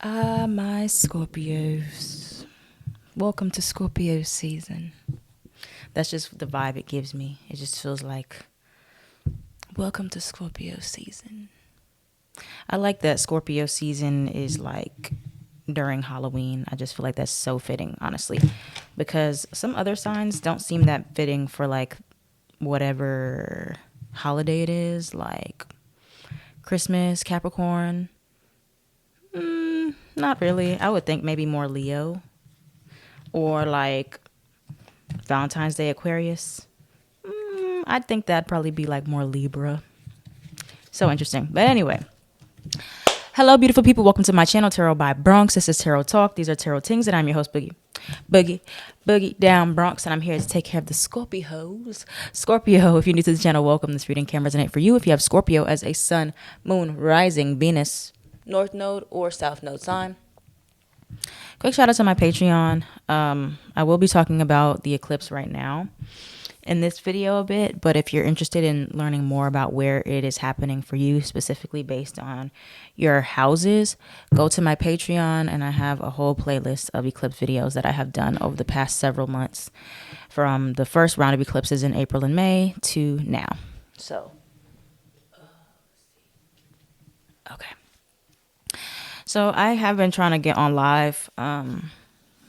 My Scorpios. Welcome to Scorpio season. That's just the vibe it gives me. It just feels like, welcome to Scorpio season. I like that Scorpio season is like during Halloween. I just feel like that's so fitting, honestly. Because some other signs don't seem that fitting for like whatever holiday it is, like Christmas, Capricorn. Not really. I would think maybe more Leo or like Valentine's Day Aquarius. I'd think that'd probably be like more Libra. So interesting. But anyway, hello, beautiful people. Welcome to my channel, Tarot by Bronx. This is Tarot Talk. These are Tarot Tings, and I'm your host, Boogie down Bronx, and I'm here to take care of the Scorpios. Scorpio, if you're new to the channel, welcome. This reading can resonate for you if you have Scorpio as a sun, moon, rising, Venus, North Node, or South Node sign. Quick shout out to my Patreon. I will be talking about the eclipse right now in this video a bit, but if you're interested in learning more about where it is happening for you, specifically based on your houses, go to my Patreon, and I have a whole playlist of eclipse videos that I have done over the past several months, from the first round of eclipses in April and May to now. So, okay. So I have been trying to get on live,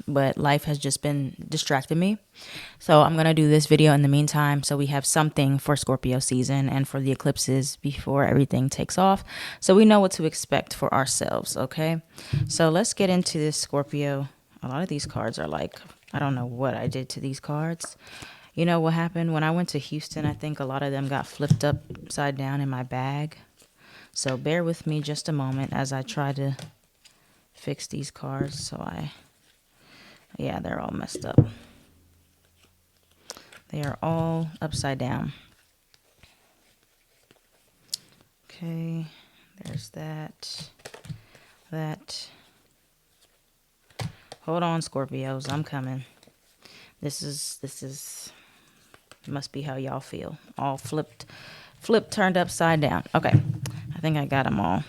but life has just been distracting me. So I'm going to do this video in the meantime so we have something for Scorpio season and for the eclipses before everything takes off, so we know what to expect for ourselves, okay? So let's get into this Scorpio. A lot of these cards are like, I don't know what I did to these cards. You know what happened? When I went to Houston, I think a lot of them got flipped upside down in my bag. So bear with me just a moment as I try to fix these cards. Yeah, they're all messed up. They are all upside down. Okay, there's that. Hold on, Scorpios, I'm coming. This must be how y'all feel. All flipped, turned upside down. Okay, I think I got them all.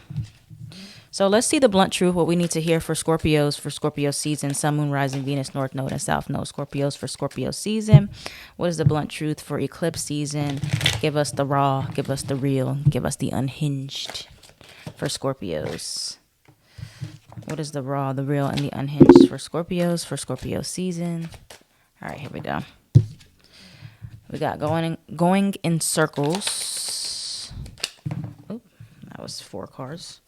So let's see the blunt truth, what we need to hear for Scorpios for Scorpio season, Sun, Moon, Rising, Venus, North Node, and South Node. Scorpios for Scorpio season. What is the blunt truth for eclipse season? Give us the raw, give us the real, give us the unhinged for Scorpios. What is the raw, the real, and the unhinged for Scorpios for Scorpio season? All right, here we go. We got going in circles. Oop, that was 4 cards.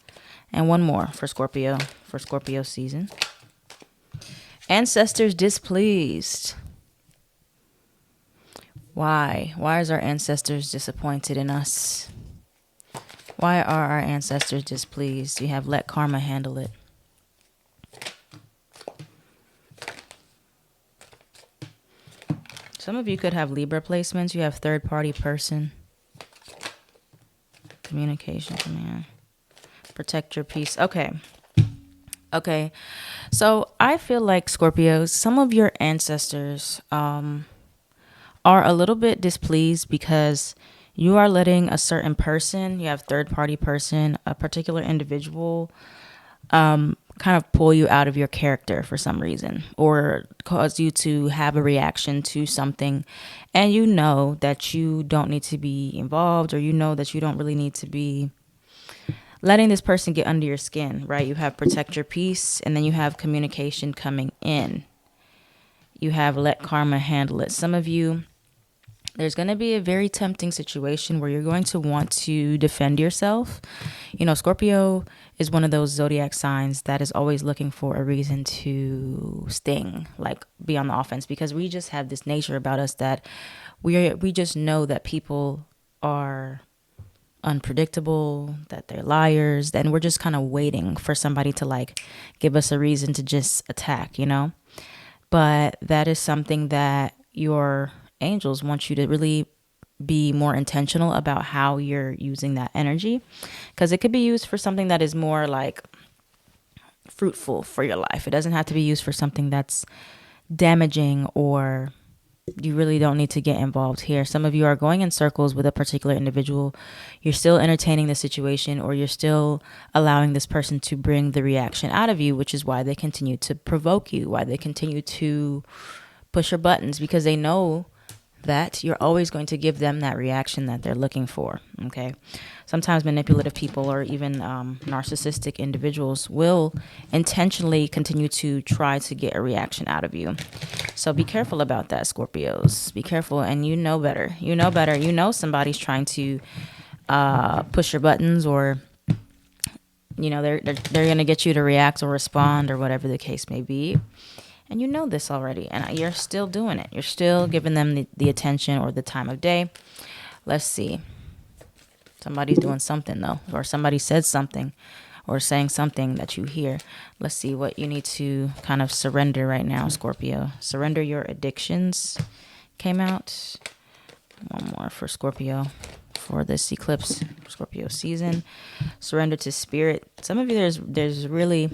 And one more for Scorpio season. Ancestors displeased. Why? Why is our ancestors disappointed in us? Why are our ancestors displeased? You have let karma handle it. Some of you could have Libra placements. You have third party person. Communication command. Protect your peace. Okay. So I feel like Scorpios, some of your ancestors are a little bit displeased because you are letting a certain person, you have third party person, a particular individual, kind of pull you out of your character for some reason, or cause you to have a reaction to something, and you know that you don't need to be involved, or you know that you don't really need to be letting this person get under your skin, right? You have protect your peace, and then you have communication coming in. You have let karma handle it. Some of you, there's going to be a very tempting situation where you're going to want to defend yourself. You know, Scorpio is one of those zodiac signs that is always looking for a reason to sting, like be on the offense, because we just have this nature about us that we just know that people are unpredictable, that they're liars, then we're just kind of waiting for somebody to like give us a reason to just attack, you know? But that is something that your angels want you to really be more intentional about how you're using that energy, because it could be used for something that is more like fruitful for your life. It doesn't have to be used for something that's damaging or You really don't need to get involved here. Some of you are going in circles with a particular individual. You're still entertaining the situation, or you're still allowing this person to bring the reaction out of you, which is why they continue to provoke you, why they continue to push your buttons, because they know that you're always going to give them that reaction that they're looking for. Okay. Sometimes manipulative people or even narcissistic individuals will intentionally continue to try to get a reaction out of you. So be careful about that, Scorpios. Be careful, and you know better. You know better. You know somebody's trying to push your buttons, or they're gonna get you to react or respond or whatever the case may be. And you know this already, and you're still doing it. You're still giving them the attention or the time of day. Let's see. Somebody's doing something, though, or somebody said something or saying something that you hear. Let's see what you need to kind of surrender right now, Scorpio. Surrender your addictions came out. One more for Scorpio for this eclipse, Scorpio season. Surrender to spirit. Some of you, there's really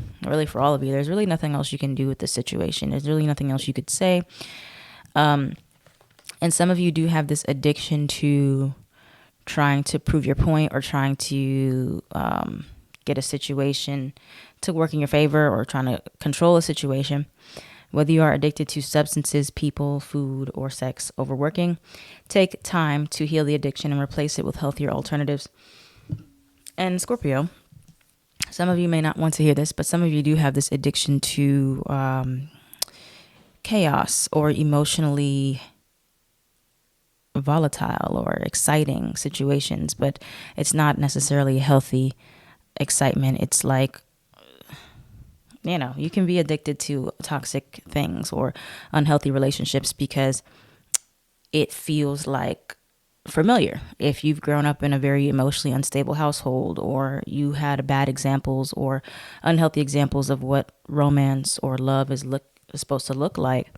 for all of you, there's really nothing else you can do with the situation. There's really nothing else you could say. And some of you do have this addiction to trying to prove your point, or trying to get a situation to work in your favor, or trying to control a situation. Whether you are addicted to substances, people, food, or sex, overworking, take time to heal the addiction and replace it with healthier alternatives. And Scorpio, some of you may not want to hear this, but some of you do have this addiction to chaos or emotionally volatile or exciting situations, but it's not necessarily a healthy excitement. It's like, you can be addicted to toxic things or unhealthy relationships because it feels like familiar. If you've grown up in a very emotionally unstable household, or you had bad examples or unhealthy examples of what romance or love is supposed to look like,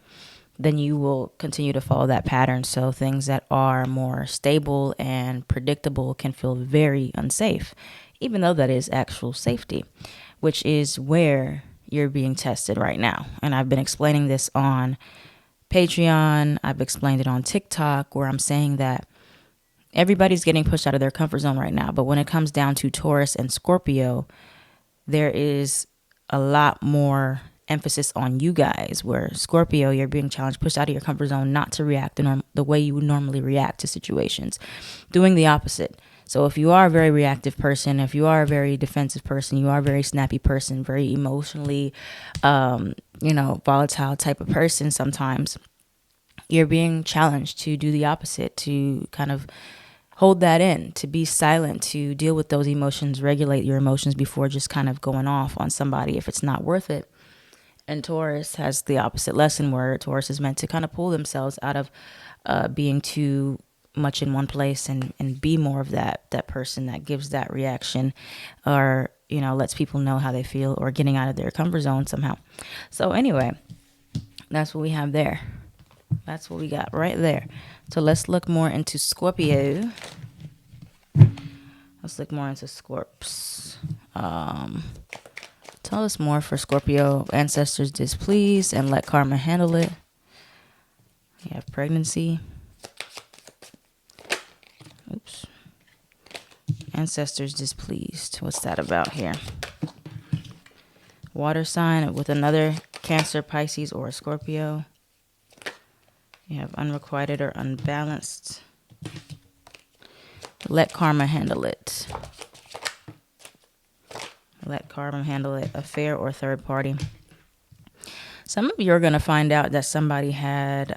then you will continue to follow that pattern. So things that are more stable and predictable can feel very unsafe, even though that is actual safety, which is where you're being tested right now. And I've been explaining this on Patreon. I've explained it on TikTok, where I'm saying that everybody's getting pushed out of their comfort zone right now. But when it comes down to Taurus and Scorpio, there is a lot more emphasis on you guys, where Scorpio, you're being challenged, pushed out of your comfort zone, not to react the way you would normally react to situations, doing the opposite. So if you are a very reactive person, if you are a very defensive person, you are a very snappy person, very emotionally, volatile type of person, sometimes you're being challenged to do the opposite, to kind of hold that in, to be silent, to deal with those emotions, regulate your emotions before just kind of going off on somebody if it's not worth it. And Taurus has the opposite lesson, where Taurus is meant to kind of pull themselves out of being too much in one place and be more of that person that gives that reaction, or lets people know how they feel, or getting out of their comfort zone somehow. So anyway, that's what we have there. That's what we got right there. So let's look more into Scorpio. Let's look more into Scorps. Tell us more for Scorpio. Ancestors displeased and let karma handle it. You have pregnancy. Oops. Ancestors displeased. What's that about here? Water sign with another Cancer, Pisces, or Scorpio. You have unrequited or unbalanced. Let karma handle it. Let karma handle it. Affair or third party. Some of you are going to find out that somebody had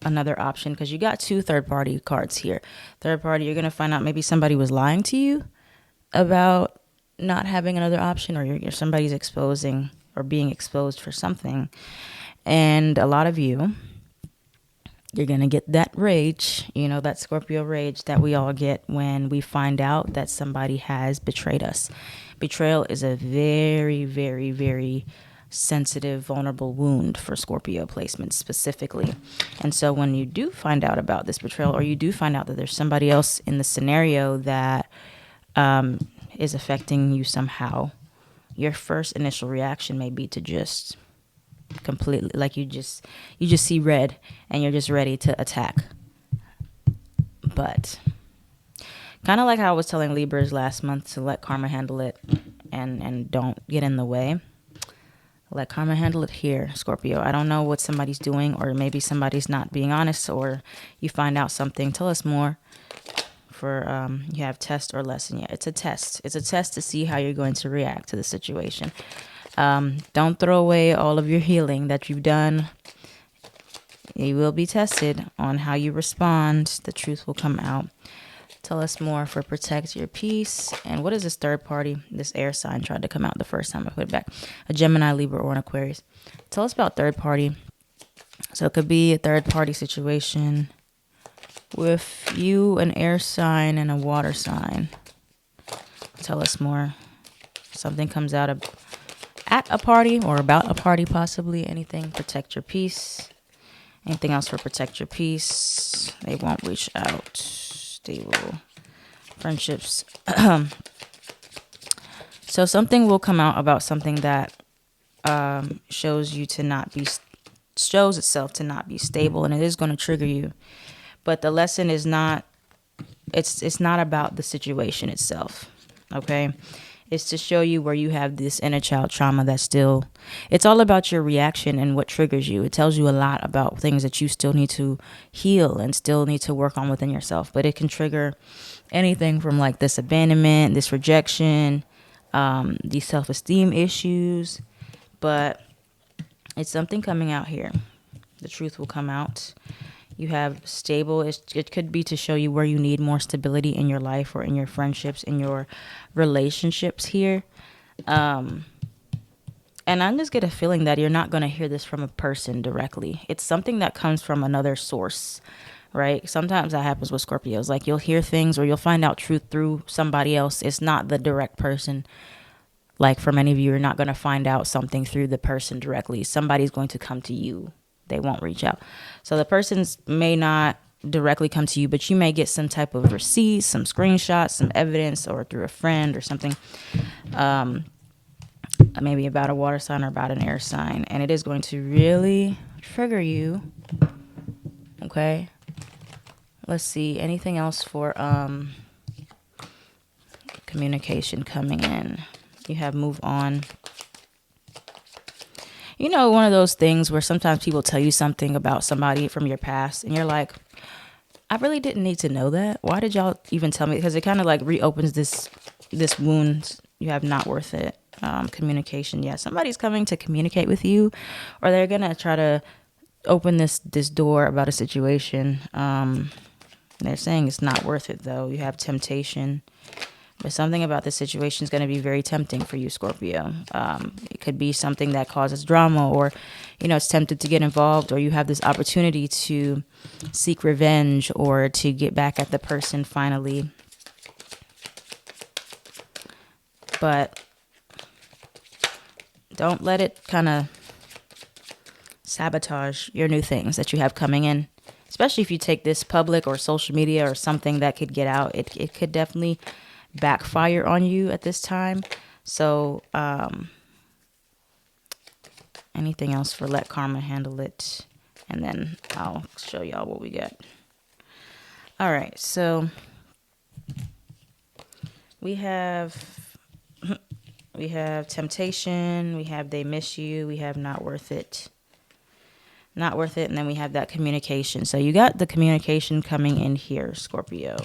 another option, because you got two third party cards here. Third party, you're going to find out maybe somebody was lying to you about not having another option, or somebody's exposing or being exposed for something. And a lot of you, you're going to get that rage, that Scorpio rage that we all get when we find out that somebody has betrayed us. Betrayal is a very, very, very sensitive, vulnerable wound for Scorpio placements specifically. And so when you do find out about this betrayal, or you do find out that there's somebody else in the scenario that is affecting you somehow, your first initial reaction may be to just completely, like you just see red and you're just ready to attack. But kind of like how I was telling Libras last month to let karma handle it and don't get in the way. Let karma handle it here, Scorpio. I don't know what somebody's doing, or maybe somebody's not being honest, or you find out something. Tell us more. For you have test or lesson. Yeah, it's a test. It's a test to see how you're going to react to the situation. Don't throw away all of your healing that you've done. You will be tested on how you respond. The truth will come out. Tell us more for protect your peace. And what is this third party? This air sign tried to come out the first time I put it back. A Gemini, Libra, or an Aquarius. Tell us about third party. So it could be a third party situation with you, an air sign, and a water sign. Tell us more. Something comes out of at a party or about a party, possibly. Anything. Protect your peace. Anything else for protect your peace? They won't reach out. Stable friendships. So something will come out about something that shows itself to not be stable, and it is going to trigger you. But the lesson is not. It's not about the situation itself. Okay. Is to show you where you have this inner child trauma that's still, it's all about your reaction and what triggers you. It tells you a lot about things that you still need to heal and still need to work on within yourself. But it can trigger anything from like this abandonment, this rejection, these self-esteem issues. But it's something coming out here. The truth will come out. You have stable. It could be to show you where you need more stability in your life or in your friendships, in your relationships here. And I just get a feeling that you're not going to hear this from a person directly. It's something that comes from another source, right? Sometimes that happens with Scorpios. Like you'll hear things or you'll find out truth through somebody else. It's not the direct person. Like for many of you, you're not going to find out something through the person directly. Somebody's going to come to you. They won't reach out. So the persons may not directly come to you, but you may get some type of receipt, some screenshots, some evidence, or through a friend or something. Maybe about a water sign or about an air sign. And it is going to really trigger you. Okay. Let's see. Anything else for communication coming in? You have move on. You know, one of those things where sometimes people tell you something about somebody from your past and you're like, I really didn't need to know that. Why did y'all even tell me? Because it kind of like reopens this wound. You have not worth it. Communication. Yeah, somebody's coming to communicate with you, or they're going to try to open this door about a situation. They're saying it's not worth it, though. You have temptation. But something about this situation is going to be very tempting for you, Scorpio. It could be something that causes drama, or, you know, it's tempted to get involved, or you have this opportunity to seek revenge or to get back at the person finally. But don't let it kind of sabotage your new things that you have coming in, especially if you take this public or social media or something that could get out. It could definitely backfire on you at this time. So anything else for let karma handle it, and then I'll show y'all what we get. All right, so we have temptation, we have they miss you, we have not worth it, and then we have that communication. So you got the communication coming in here, Scorpio.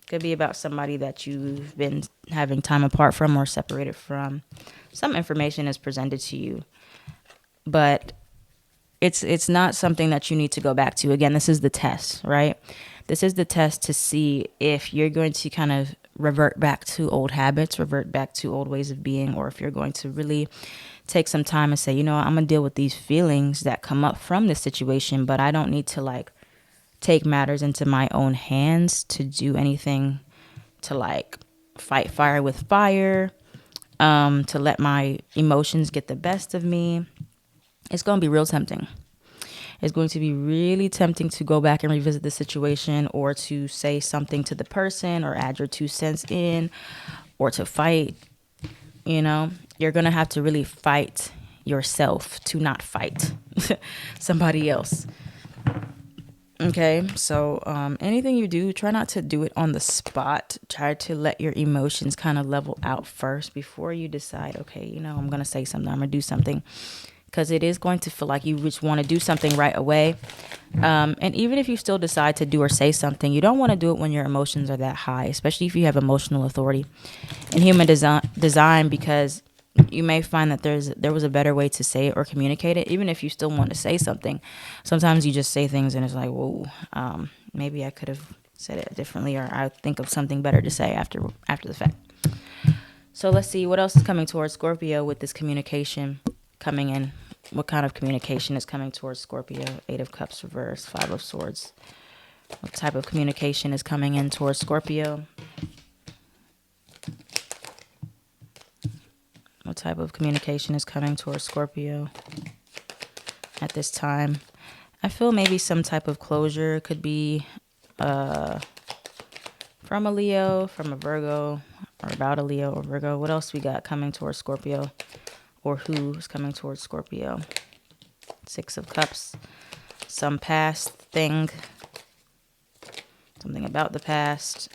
Could be about somebody that you've been having time apart from or separated from. Some information is presented to you, but it's not something that you need to go back to. Again, this is the test, right? This is the test to see if you're going to kind of revert back to old habits, revert back to old ways of being, or if you're going to really take some time and say, you know, I'm going to deal with these feelings that come up from this situation, but I don't need to like take matters into my own hands to do anything to like fight fire with fire, to let my emotions get the best of me. It's going to be real tempting. It's going to be really tempting to go back and revisit the situation, or to say something to the person, or add your 2 cents in, or to fight, you know. you're going to have to really fight yourself to not fight somebody else. Okay, so anything you do, try not to do it on the spot. Try to let your emotions kind of level out first before you decide, okay, I'm going to say something, I'm going to do something. Because it is going to feel like you just want to do something right away. And even if you still decide to do or say something, you don't want to do it when your emotions are that high, especially if you have emotional authority in human design, because you may find that there was a better way to say it or communicate it. Even if you still want to say something, sometimes you just say things and it's like, whoa, maybe I could have said it differently, or I think of something better to say after the fact. So let's see what else is coming towards Scorpio with this communication coming in. What kind of communication is coming towards Scorpio? 8 of Cups reverse, 5 of Swords. What type of communication is coming in towards Scorpio? What type of communication is coming towards Scorpio at this time? I feel maybe some type of closure. Could be from a Leo, from a Virgo, or about a Leo or Virgo. What else we got coming towards Scorpio? Or who is coming towards Scorpio? 6 of Cups. Some past thing. Something about the past.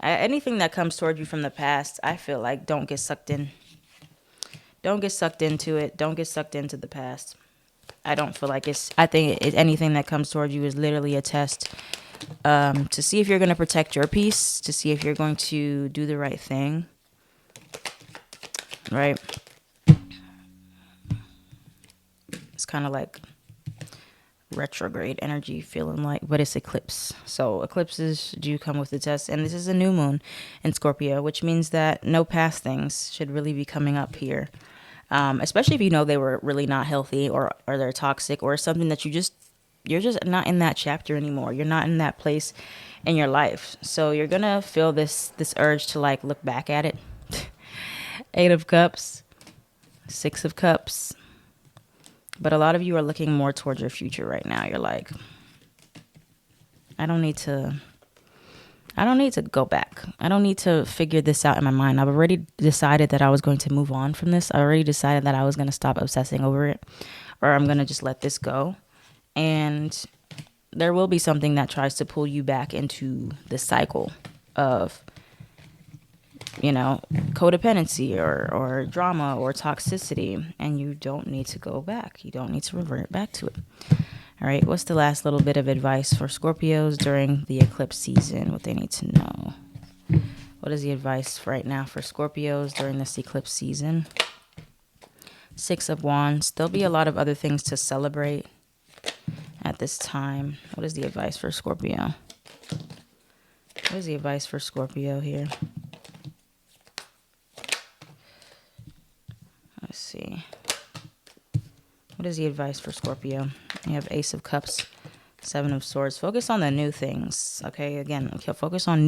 Anything that comes toward you from the past, I feel like don't get sucked in. Don't get sucked into it. Don't get sucked into the past. I don't feel like I think anything that comes toward you is literally a test to see if you're going to protect your peace, to see if you're going to do the right thing. Right? It's kind of like retrograde energy feeling like, but it's eclipse. So eclipses do come with the test, and this is a new moon in Scorpio, which means that no past things should really be coming up here. Especially if you know they were really not healthy, or they're toxic, or something that you're just not in that chapter anymore. You're not in that place in your life. So you're going to feel this urge to like look back at it. 8 of Cups, 6 of Cups. But a lot of you are looking more towards your future right now. You're like, I don't need to go back. I don't need to figure this out in my mind. I've already decided that I was going to move on from this. I already decided that I was going to stop obsessing over it, or I'm going to just let this go. And there will be something that tries to pull you back into the cycle of, codependency or drama or toxicity, and you don't need to go back. You don't need to revert back to it. All right, what's the last little bit of advice for Scorpios during the eclipse season? What they need to know. What is the advice right now for Scorpios during this eclipse season? 6 of Wands. There'll be a lot of other things to celebrate at this time. What is the advice for Scorpio? What is the advice for Scorpio here? Let's see. What is the advice for Scorpio? You have Ace of Cups, 7 of Swords. Focus on the new things. Okay, again, focus on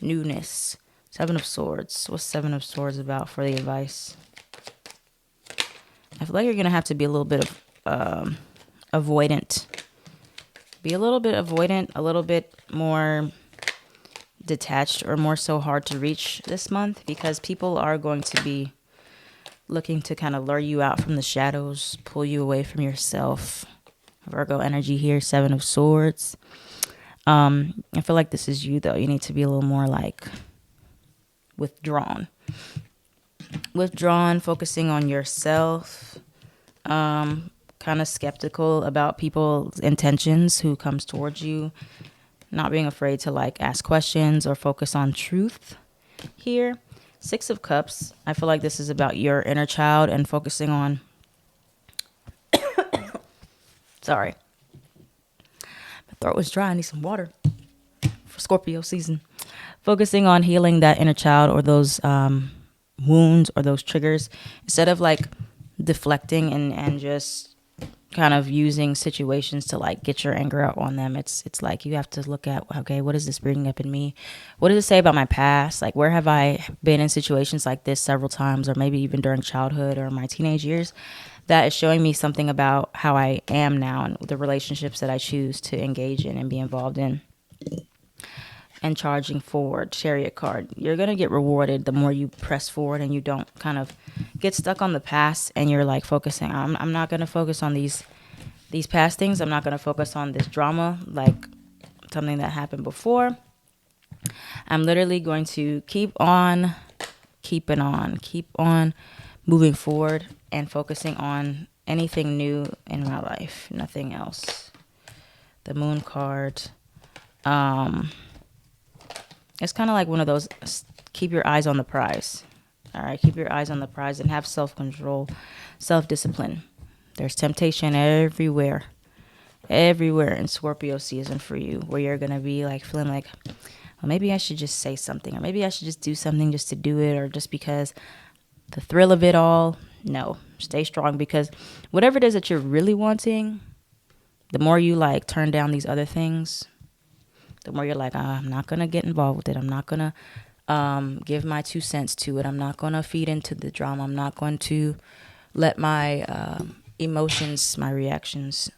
newness. 7 of Swords. What's 7 of Swords about for the advice? I feel like you're going to have to be a little bit of avoidant. Be a little bit avoidant, a little bit more detached, or more so hard to reach this month, because people are going to be looking to kind of lure you out from the shadows, pull you away from yourself. Virgo energy here, 7 of Swords. I feel like this is you, though. You need to be a little more like withdrawn, focusing on yourself, kind of skeptical about people's intentions who comes towards you, not being afraid to like ask questions or focus on truth here. 6 of Cups. I feel like this is about your inner child and focusing on sorry, my throat was dry. I need some water for Scorpio season. Focusing on healing that inner child, or those wounds or those triggers, instead of like deflecting and just kind of using situations to like get your anger out on them. It's like you have to look at, okay, what is this bringing up in me? What does it say about my past? Like, where have I been in situations like this several times, or maybe even during childhood or my teenage years, that is showing me something about how I am now and the relationships that I choose to engage in and be involved in. and charging forward, Chariot card. You're going to get rewarded the more you press forward and you don't kind of get stuck on the past and you're like focusing. I'm not going to focus on these past things. I'm not going to focus on this drama, like something that happened before. I'm literally going to keep on moving forward and focusing on anything new in my life, nothing else. The Moon card. It's kind of like one of those, keep your eyes on the prize. All right, keep your eyes on the prize and have self-control, self-discipline. There's temptation everywhere in Scorpio season for you, where you're going to be like feeling like, well, maybe I should just say something, or maybe I should just do something just to do it, or just because the thrill of it all. No, stay strong, because whatever it is that you're really wanting, the more you like turn down these other things, the more you're like, I'm not going to get involved with it. I'm not going to give my 2 cents to it. I'm not going to feed into the drama. I'm not going to let my emotions, my reactions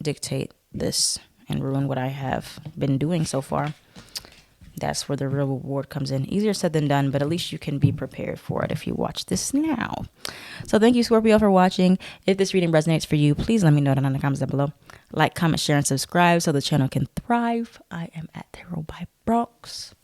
dictate this and ruin what I have been doing so far. That's where the real reward comes in. Easier said than done, but at least you can be prepared for it if you watch this now. So thank you, Scorpio, for watching. If this reading resonates for you, please let me know down in the comments down below. Like, comment, share, and subscribe so the channel can thrive. I am at Tarot by Bronx.